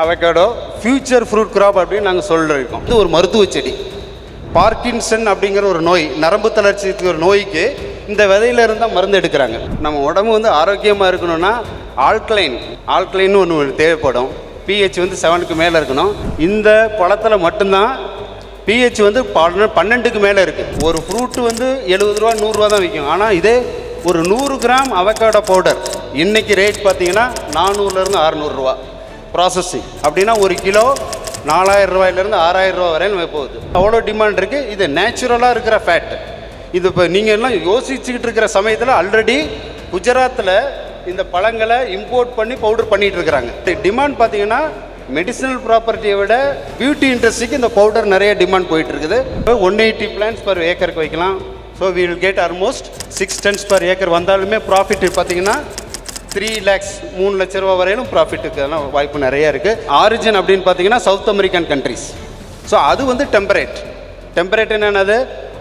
Avocado future fruit graph அப்படின்னு நாங்கள் சொல்லியிருக்கோம். இது ஒரு மருத்துவ செடி. பார்க்கின்சன் அப்படிங்கிற ஒரு நோய், நரம்பு தளர்ச்சிக்கு ஒரு நோய்க்கு இந்த விதையில இருந்தால் மருந்து எடுக்கிறாங்க. நம்ம உடம்பு வந்து ஆரோக்கியமாக இருக்கணும்னா ஆல்கலைன் ஒன்று தேவைப்படும். பிஹெச் வந்து 7க்கு மேலே இருக்கணும். இந்த பழத்தில் மட்டும்தான் பிஹெச் வந்து 12க்கு மேலே இருக்குது. ஒரு ஃப்ரூட்டு வந்து 70 ரூபா 100 ரூபா தான் விற்கும். ஆனால் இதே ஒரு 100 கிராம் அவகேடோ பவுடர் இன்றைக்கி ரேட் பார்த்தீங்கன்னா 400லேருந்து 600 ரூபா. ப்ராசஸிங் அப்படின்னா ஒரு கிலோ 4000 ரூபாயிலேருந்து 6000 ரூபா வரையும் போகுது. அவ்வளோ டிமாண்ட் இருக்குது. இது நேச்சுரலாக இருக்கிற ஃபேட். இது இப்போ நீங்கள் எல்லாம் யோசிச்சுக்கிட்டு இருக்கிற சமயத்தில் ஆல்ரெடி குஜராத்தில் இந்த பழங்களை இம்போர்ட் பண்ணி பவுடர் பண்ணிகிட்டு இருக்கிறாங்க. டிமாண்ட் பார்த்தீங்கன்னா மெடிசினல் ப்ராப்பர்ட்டியை விட பியூட்டி இண்டஸ்ட்ரிக்கு இந்த பவுடர் நிறைய டிமாண்ட் போயிட்டு இருக்குது. 180 பிளான்ஸ் பர் ஏக்கருக்கு வைக்கலாம். So we will get almost 6 tons per acre வந்தாலுமே ப்ராஃபிட் பார்த்தீங்கன்னா 3 lakhs 3 லட்ச ரூபா வரையிலும் ப்ராஃபிட்டுக்கு வாய்ப்பு நிறைய இருக்குது. ஆரிஜின் அப்படின்னு பார்த்தீங்கன்னா சவுத் அமெரிக்கன் கண்ட்ரிஸ். ஸோ அது வந்து டெம்பரேட் என்னென்னது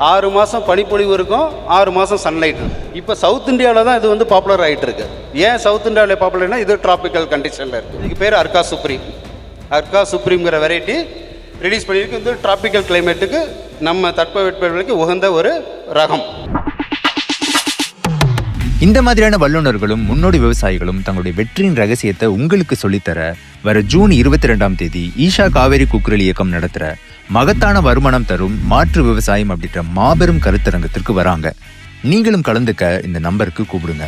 6 மாதம் பனிப்பொழிவு இருக்கும், 6 மாதம் சன்லைட். இப்போ சவுத் இந்தியாவில் தான் இது வந்து பாப்புலர் ஆகிட்டு இருக்கு. ஏன் சவுத் இந்தியாவில் பாப்புலர்னா இது டிராபிக்கல் கண்டிஷனில் இருக்குது. இதுக்கு பேர் அர்கா சுப்ரீம்ங்கிற வெரைட்டி ரிலீஸ் பண்ணியிருக்கு. இது டிராபிக்கல் கிளைமேட்டுக்கு நம்ம தட்பவெட்பநிலைக்கு உகந்த ஒரு ரகம். இந்த மாதிரியான வல்லுநர்களும் முன்னோடி விவசாயிகளும் தங்களுடைய வெற்றியின் ரகசியத்தை உங்களுக்கு சொல்லித்தர வர ஜூன் 22ஆம் தேதி ஈஷா காவேரி குக்குரல் இயக்கம் நடத்துற மகத்தான வருமானம் தரும் மாற்று விவசாயம் அப்படின்ற மாபெரும் கருத்தரங்கத்திற்கு வராங்க. நீங்களும் கலந்துக்க இந்த நம்பருக்கு கூப்பிடுங்க.